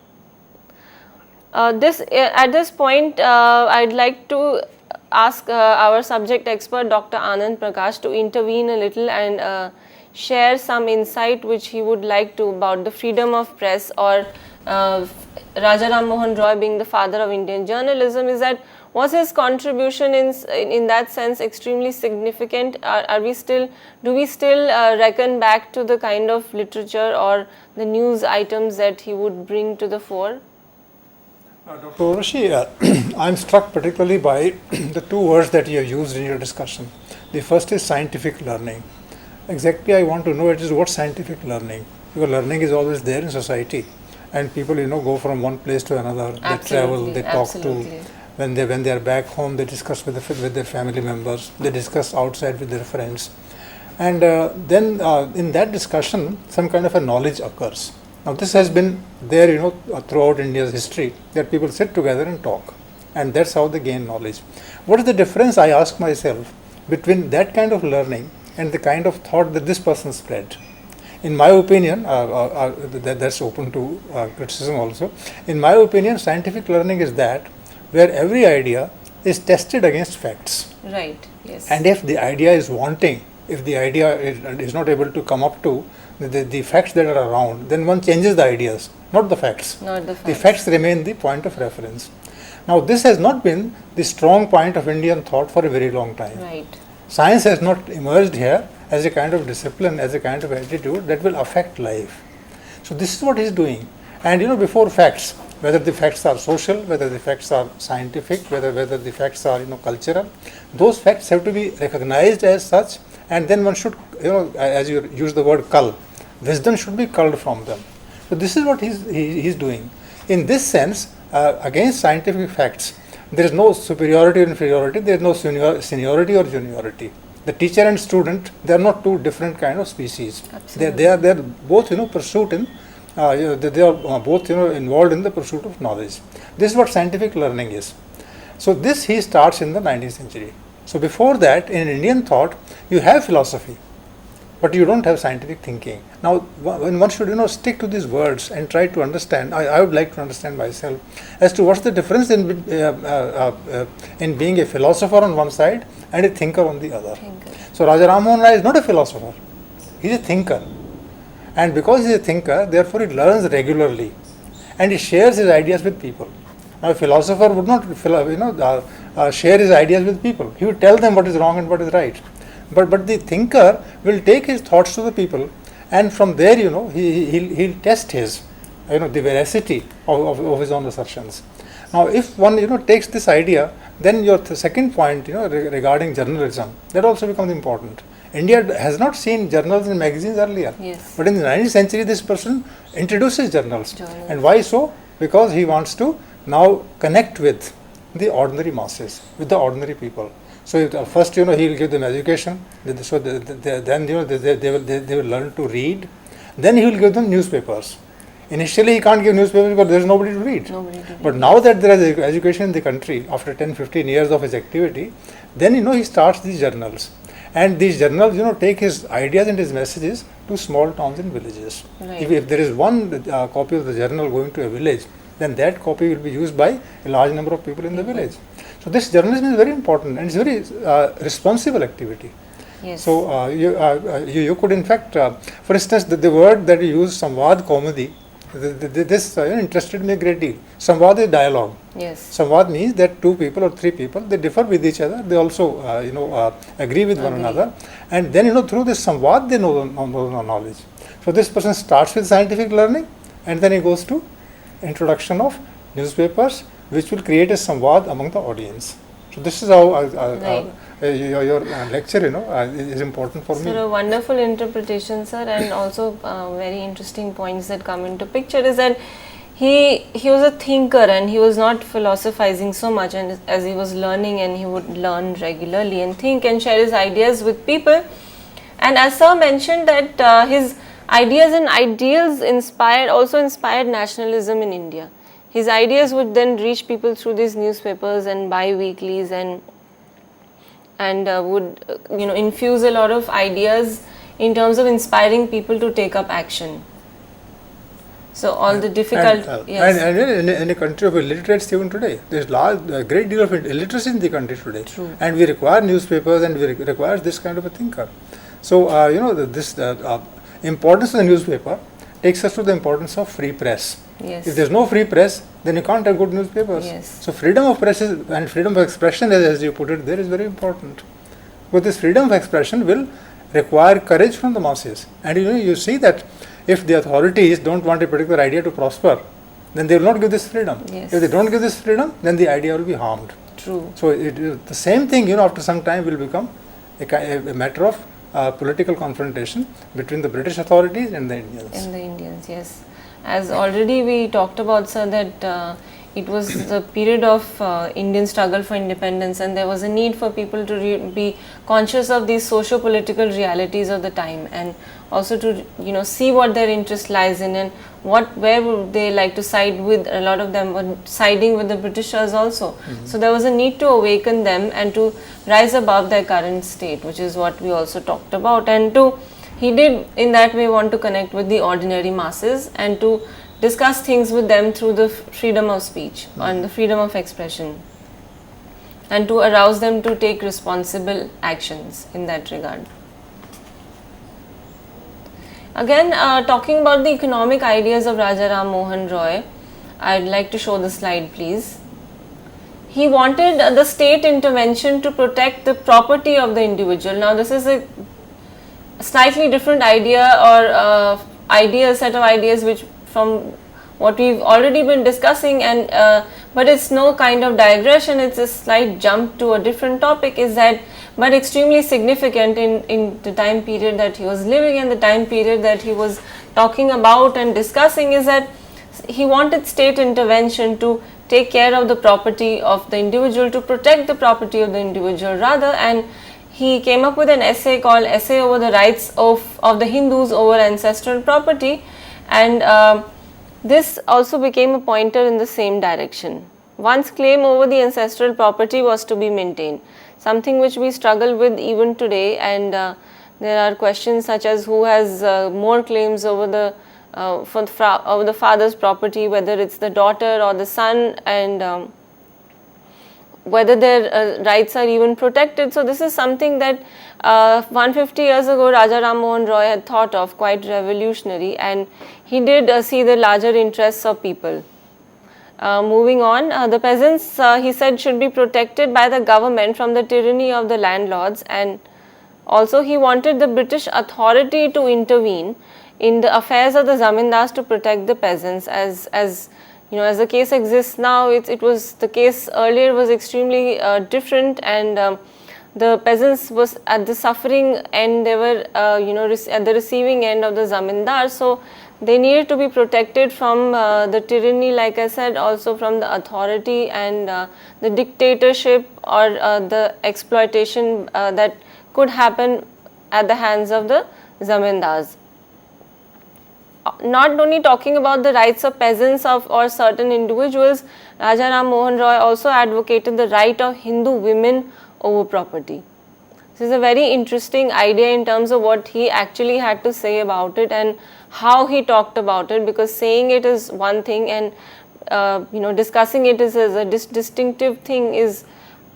At this point, I'd like to ask our subject expert Dr. Anand Prakash to intervene a little and share some insight which he would like to about the freedom of press, or Raja Ram Mohun Roy being the father of Indian journalism. Is that, was his contribution in that sense extremely significant? Do we still reckon back to the kind of literature or the news items that he would bring to the fore? Dr. Urashi, I am struck particularly by the two words that you have used in your discussion. The first is scientific learning. Exactly, I want to know what scientific learning, because learning is always there in society, and people go from one place to another. Absolutely. They travel, they talk to. When they are back home, they discuss with their family members. They discuss outside with their friends, and then in that discussion, some kind of a knowledge occurs. Now this has been there, throughout India's history, that people sit together and talk, and that's how they gain knowledge. What is the difference, I ask myself, between that kind of learning and the kind of thought that this person spread? In my opinion, that's open to criticism also. In my opinion, scientific learning is that where every idea is tested against facts. Right, yes. And if the idea is wanting, if the idea is not able to come up to the facts that are around, then one changes the ideas, not the facts. Not the facts. The facts remain the point of reference. Now this has not been the strong point of Indian thought for a very long time. Right. Science has not emerged here as a kind of discipline, as a kind of attitude that will affect life. So this is what he is doing. And before facts, whether the facts are social, whether the facts are scientific, whether the facts are cultural, those facts have to be recognized as such, and then one should, as you use the word cull, wisdom should be culled from them. So this is what he's doing. In this sense, against scientific facts, there is no superiority or inferiority, there is no seniority or juniority. The teacher and student, they are not two different kind of species. They are both pursuit in they are both involved in the pursuit of knowledge. This is what scientific learning is. So this he starts in the 19th century. So before that, in Indian thought, you have philosophy, but you don't have scientific thinking. Now, when one should stick to these words and try to understand, I would like to understand myself as to what's the difference in being a philosopher on one side and a thinker on the other. So Raja Ram Mohun Roy is not a philosopher. He's a thinker. And because he's a thinker, therefore he learns regularly. And he shares his ideas with people. Now, a philosopher would not share his ideas with people. He would tell them what is wrong and what is right. But the thinker will take his thoughts to the people, and from there, he'll test his, the veracity of his own assertions. Now, if one, takes this idea, then your second point, regarding journalism, that also becomes important. India has not seen journals and magazines earlier. Yes. But in the 19th century, this person introduces journals. And why so? Because he wants to now connect with the ordinary masses, with the ordinary people. So first, he will give them education. So then, they will learn to read. Then he will give them newspapers. Initially, he can't give newspapers because there is nobody to read. But now that there is education in the country, after 10-15 years of his activity, then he starts these journals. And these journals, take his ideas and his messages to small towns and villages. Right. If there is one copy of the journal going to a village, then that copy will be used by a large number of people in the village. So this journalism is very important, and it's very responsible activity. Yes. So you could, in fact, for instance, the word that you use, samvad comedy, this interested me a great deal. Samvad is dialogue. Yes. Samvad means that two people or three people, they differ with each other. They also agree with one another, and then through this samvad they know knowledge. So this person starts with scientific learning, and then he goes to introduction of newspapers, which will create a samvad among the audience. So this is how your lecture, is important for me. So a wonderful interpretation, sir, and also very interesting points that come into picture is that he was a thinker and he was not philosophizing so much, and as he was learning, and he would learn regularly and think and share his ideas with people. And as sir mentioned that his ideas and ideals also inspired nationalism in India. His ideas would then reach people through these newspapers and bi-weeklies, and would infuse a lot of ideas in terms of inspiring people to take up action. So all the difficult and in a country of illiterates even today, there is a great deal of illiteracy in the country today. True. And we require newspapers, and we require this kind of a thinker. So this importance of the newspaper takes us to the importance of free press. Yes. If there is no free press, then you can't have good newspapers. Yes. So freedom of press and freedom of expression, as you put it there, is very important. But this freedom of expression will require courage from the masses. And you see that if the authorities don't want a particular idea to prosper, then they will not give this freedom. Yes. If they don't give this freedom, then the idea will be harmed. True. So the same thing, after some time will become a matter of political confrontation between the British authorities and the Indians. Yes. As already we talked about, sir, that it was the period of Indian struggle for independence, and there was a need for people to be conscious of these socio-political realities of the time, and also to see what their interest lies in, and where would they like to side with. A lot of them were siding with the Britishers also. Mm-hmm. So there was a need to awaken them and to rise above their current state, which is what we also talked about, and he did in that way want to connect with the ordinary masses and to discuss things with them through the freedom of speech and the freedom of expression, and to arouse them to take responsible actions in that regard. Again, talking about the economic ideas of Raja Ram Mohun Roy, I'd like to show the slide, please. He wanted the state intervention to protect the property of the individual. Now, this is a slightly different idea, or set of ideas which from what we've already been discussing, and but it's no kind of digression, it's a slight jump to a different topic, but extremely significant in the time period that he was living and the time period that he was talking about and discussing, is that he wanted state intervention to take care of the property of the individual, to protect the property of the individual rather, and he came up with an essay called Essay over the Rights of the Hindus over Ancestral Property, and this also became a pointer in the same direction. One's claim over the ancestral property was to be maintained, something which we struggle with even today, and there are questions such as who has more claims over the father's property, whether it's the daughter or the son, and whether their rights are even protected. So this is something that 150 years ago Raja Ram Mohun Roy had thought of, quite revolutionary, and he did see the larger interests of people. Moving on, the peasants, he said, should be protected by the government from the tyranny of the landlords, and also he wanted the British authority to intervene in the affairs of the zamindars to protect the peasants. As you know, as the case exists now, it was the case earlier was extremely different, and the peasants was at the suffering end, they were at the receiving end of the zamindars, so they needed to be protected from the tyranny, like I said, also from the authority and the dictatorship or the exploitation that could happen at the hands of the zamindars. Not only talking about the rights of peasants or certain individuals, Raja Ram Mohun Roy also advocated the right of Hindu women over property. This is a very interesting idea in terms of what he actually had to say about it and how he talked about it, because saying it is one thing and discussing it is as a distinctive thing is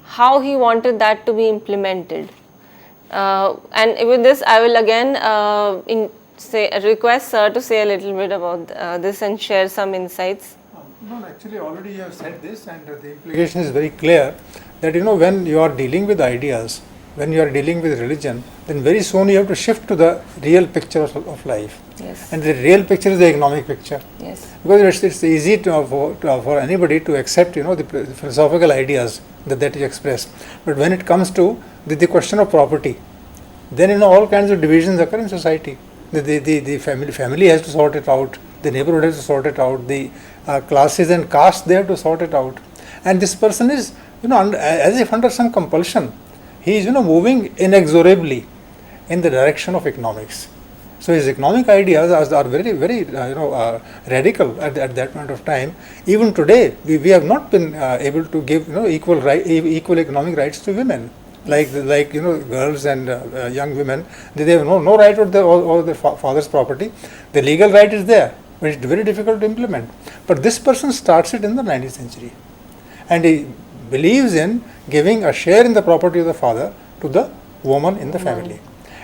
how he wanted that to be implemented. And with this, I will again request sir to say a little bit about this and share some insights. No, actually already you have said this, and the implication is very clear that when you are dealing with ideas, when you are dealing with religion, then very soon you have to shift to the real picture of life. Yes. And the real picture is the economic picture. Yes. Because it's easy for anybody to accept the philosophical ideas that you express. But when it comes to the question of property, then all kinds of divisions occur in society. The family has to sort it out, the neighborhood has to sort it out, the classes and castes, they have to sort it out. And this person is as if under some compulsion, he is moving inexorably in the direction of economics. So his economic ideas are very, very radical at that point of time. Even today, we have not been able to give equal economic rights to women. Like girls and young women, they have no right over their father's property. The legal right is there, but it's very difficult to implement. But this person starts it in the 19th century, and he believes in giving a share in the property of the father to the woman in the family.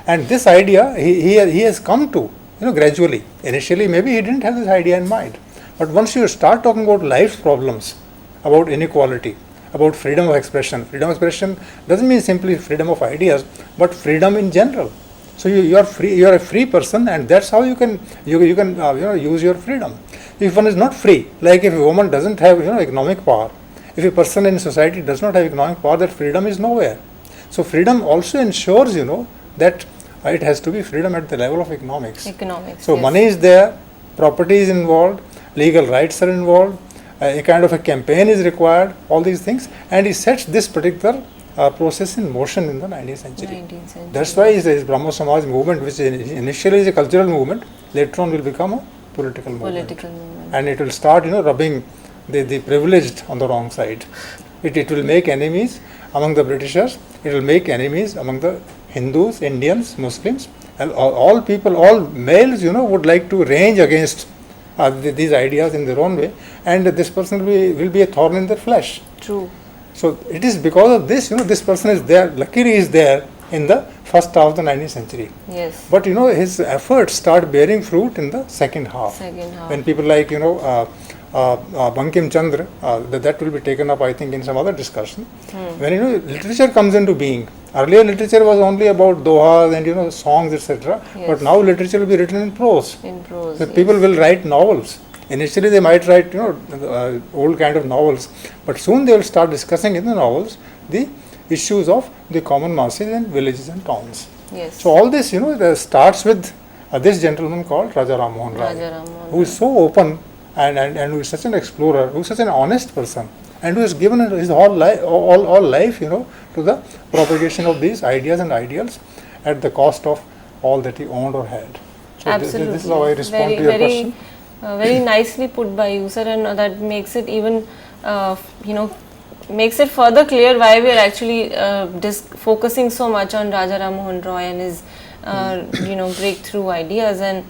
And this idea he has come to gradually. Initially, maybe he didn't have this idea in mind, but once you start talking about life's problems, about inequality, about freedom of expression. Freedom of expression doesn't mean simply freedom of ideas, but freedom in general. So you are free. You are a free person, and that's how you can use your freedom. If one is not free, like if a woman doesn't have economic power, if a person in society does not have economic power, that freedom is nowhere. So freedom also ensures that it has to be freedom at the level of economics. So yes. Money is there, property is involved, legal rights are involved. A kind of a campaign is required, all these things, and he sets this particular process in motion in the 19th century. That's why his Brahmo Samaj movement, which initially is a cultural movement, later on will become a political movement. And it will start rubbing the privileged on the wrong side. It will make enemies among the Britishers, it will make enemies among the Hindus, Indians, Muslims, and all people, all males would like to range against these ideas in their own way, and this person will be a thorn in their flesh. True. So it is because of this, this person is there, luckily is there in the first half of the 19th century. Yes. But his efforts start bearing fruit in the second half. When people like Bankim Chandra, that will be taken up I think in some other discussion. When literature comes into being. Earlier literature was only about dohas and songs, etc. Yes. But now literature will be written in prose. So yes. people will write novels. Initially they might write old kind of novels, but soon they will start discussing in the novels the issues of the common masses and villages and towns. Yes. So all this starts with this gentleman called Raja Ram Mohun Roy, who is so open and who is such an explorer, who is such an honest person, and who has given his whole life to the propagation of these ideas and ideals at the cost of all that he owned or had. So Absolutely. This is how I respond to your question. Very nicely put by you, sir, and that makes it even makes it further clear why we are actually focusing so much on Raja Ram Mohun Roy and his breakthrough ideas. And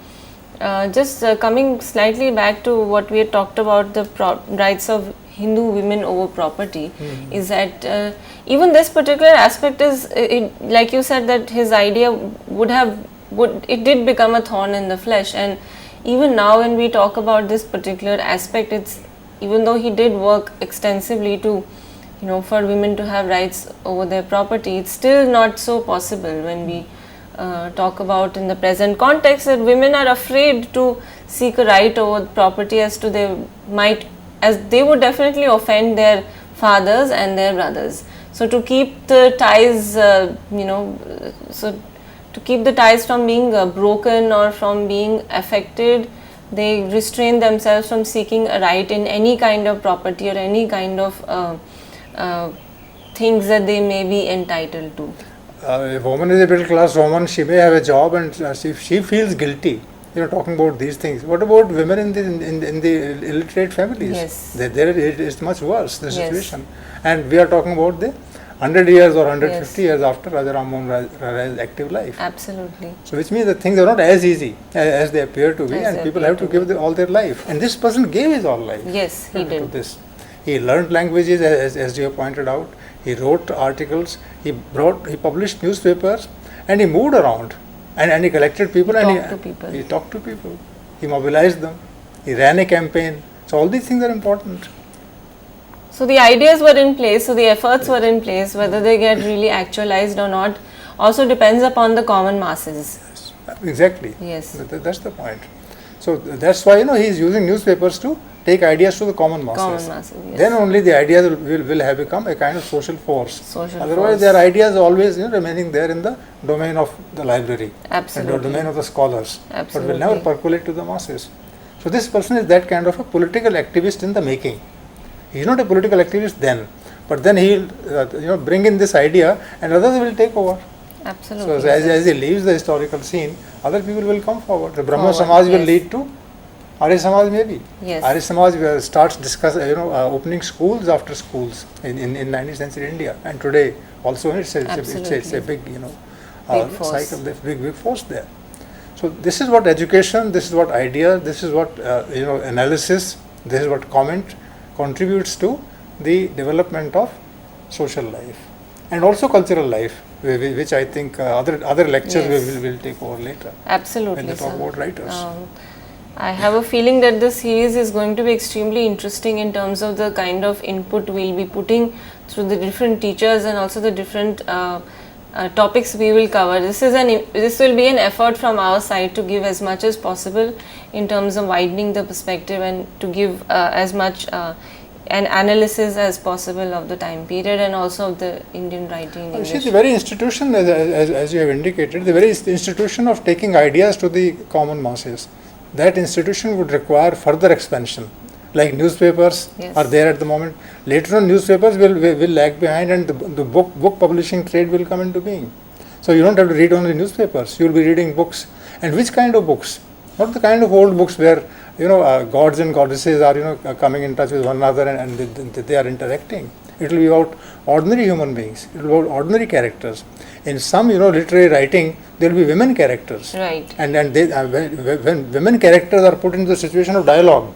just coming slightly back to what we had talked about, the rights of Hindu women over property, is that even this particular aspect is, like you said, that his idea it did become a thorn in the flesh. And even now when we talk about this particular aspect, it's, even though he did work extensively to, for women to have rights over their property, it's still not so possible when we talk about in the present context, that women are afraid to seek a right over property as they would definitely offend their fathers and their brothers. So to keep the ties, to keep the ties from being broken or from being affected, they restrain themselves from seeking a right in any kind of property or any kind of things that they may be entitled to. If a woman is a middle class woman, she may have a job, and if she feels guilty, talking about these things. What about women in the illiterate families? Yes. There it is much worse, the situation. And we are talking about the 100 years or 150 years after Raja Ram Mohun Roy's active life. Absolutely. So which means that things are not as easy as they appear to be, and people have to give all their life. And this person gave his all life. Yes, he did. To this. He learned languages, as you have pointed out. He wrote articles, he published newspapers, and he moved around, and he collected people, he talked to people, he mobilized them, he ran a campaign. So all these things are important. So the ideas were in place, so the efforts were in place. Whether they get really actualized or not also depends upon the common masses. Yes, exactly. Yes. That's the point. So that's why he is using newspapers to take ideas to the common masses. Common masses, yes. Then only the ideas will have become a kind of social force. Otherwise, force. their ideas always remaining there in the domain of the library. Absolutely. And the domain of the scholars. Absolutely. But will never percolate to the masses. So this person is that kind of a political activist in the making. He is not a political activist then, but then he will bring in this idea, and others will take over. Absolutely. So as he leaves the historical scene, other people will come forward. The Brahmo Samaj will lead to Arya Samaj maybe. Yes. Arya Samaj starts opening schools after schools in 19th century India, and today also it's a big big force. cycle, big force there. So this is what education, this is what idea, this is what analysis, this is what comment contributes to the development of social life and also cultural life, which I think other lectures will take over later. Absolutely. When they talk about writers. I have a feeling that this series is going to be extremely interesting in terms of the kind of input we'll be putting through the different teachers and also the different topics we will cover. This will be an effort from our side to give as much as possible in terms of widening the perspective and to give as much an analysis as possible of the time period and also of the Indian writing in English. See, the very institution, as you have indicated, the very institution of taking ideas to the common masses, that institution would require further expansion. Like newspapers are there at the moment. Later on, newspapers will lag behind, and the book publishing trade will come into being. So you don't have to read only newspapers. You will be reading books. And which kind of books? Not the kind of old books where gods and goddesses are coming in touch with one another and they are interacting. It will be about ordinary human beings. It will be about ordinary characters. In some literary writing, there will be women characters. Right. And they, when women characters are put into the situation of dialogue,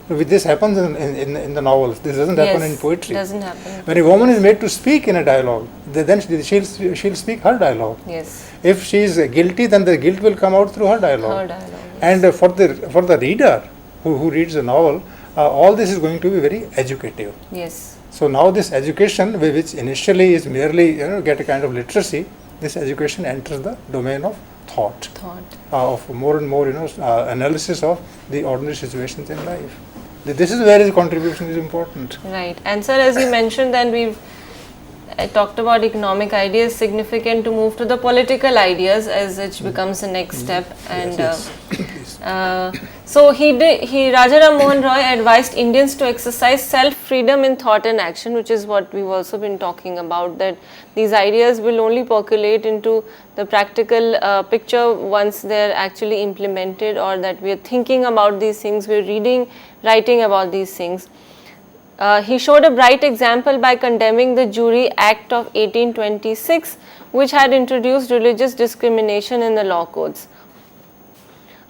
this happens in the novels. This doesn't happen in poetry. Doesn't happen. When a woman is made to speak in a dialogue, then she'll speak her dialogue. Yes. If she is guilty, then the guilt will come out through her dialogue. Yes. And for the reader who reads the novel, all this is going to be very educative. Yes. So now this education, which initially is merely get a kind of literacy, this education enters the domain of thought. Of more and more analysis of the ordinary situations in life. This is where his contribution is important. Right. And sir, as you mentioned, then I talked about economic ideas, significant to move to the political ideas as it becomes the next step. And so Raja Ram Mohun Roy advised Indians to exercise self-freedom in thought and action, which is what we've also been talking about, that these ideas will only percolate into the practical picture once they're actually implemented, or that we're thinking about these things, we're writing about these things. He showed a bright example by condemning the Jury Act of 1826, which had introduced religious discrimination in the law codes.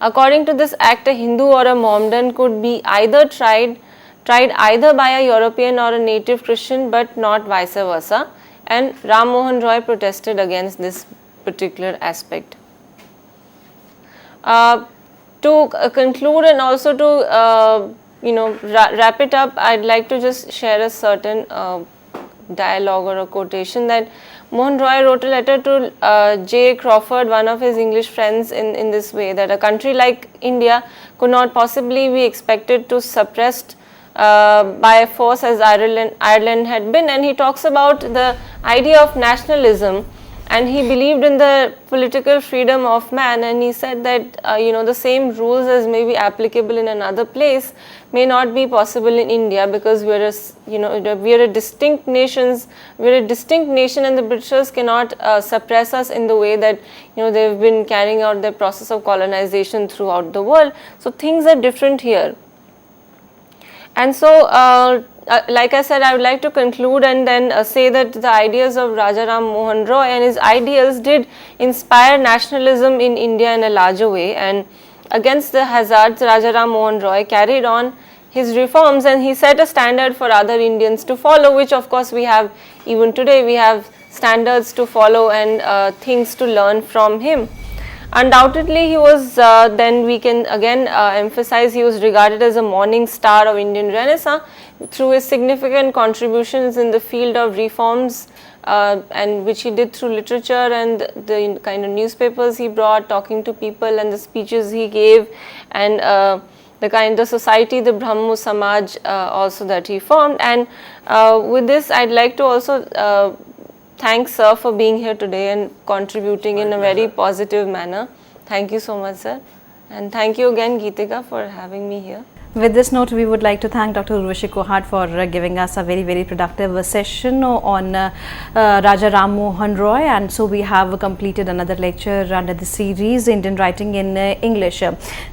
According to this act, a Hindu or a Mohammedan could be either tried tried either by a European or a native Christian, but not vice versa. And Ram Mohun Roy protested against this particular aspect. To conclude and also to wrap it up, I'd like to just share a certain dialogue or a quotation that Mohun Roy wrote a letter to J. Crawford, one of his English friends, in this way, that a country like India could not possibly be expected to suppressed by force as Ireland had been. And he talks about the idea of nationalism, and he believed in the political freedom of man, and he said that the same rules as may be applicable in another place may not be possible in India, because we are a distinct nation, and the Britishers cannot suppress us in the way that they've been carrying out their process of colonization throughout the world. So things are different here. And so like I said, I would like to conclude and then say that the ideas of Raja Ram Mohun Roy and his ideals did inspire nationalism in India in a larger way, and against the hazards, Raja Ram Mohun Roy carried on his reforms, and he set a standard for other Indians to follow, which of course we have even today. We have standards to follow and things to learn from him. Undoubtedly, he was then we can again emphasize, he was regarded as a morning star of Indian Renaissance through his significant contributions in the field of reforms, and which he did through literature and the kind of newspapers he brought, talking to people, and the speeches he gave, and the kind of society, the Brahmo Samaj also that he formed. And with this, I'd like to also thank sir for being here today and contributing in a very positive manner. Thank you so much, sir, and thank you again, Geetika, for having me here. With this note, we would like to thank Dr. Urvashi Kohad for giving us a very productive session on Raja Ram Mohun Roy, and so we have completed another lecture under the series Indian Writing in English.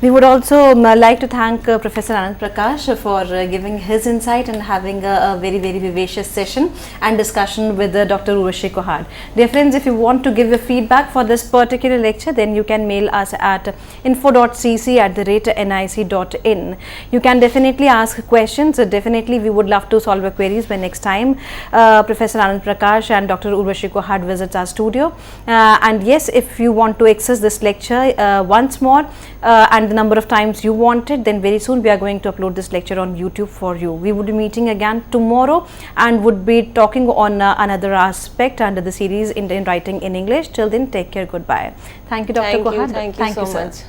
We would also like to thank Professor Anand Prakash for giving his insight and having a very vivacious session and discussion with Dr. Urvashi Kohad. Dear friends, if you want to give your feedback for this particular lecture, then you can mail us at info.cc@nic.in. You can definitely ask questions. Definitely, we would love to solve your queries when next time Professor Anand Prakash and Dr. Urvashi Kohad visits our studio. And yes, if you want to access this lecture once more and the number of times you want it, then very soon we are going to upload this lecture on YouTube for you. We would be meeting again tomorrow and would be talking on another aspect under the series Indian Writing in English. Till then, take care. Goodbye. Thank you, Dr. Kohad. Thank you so much.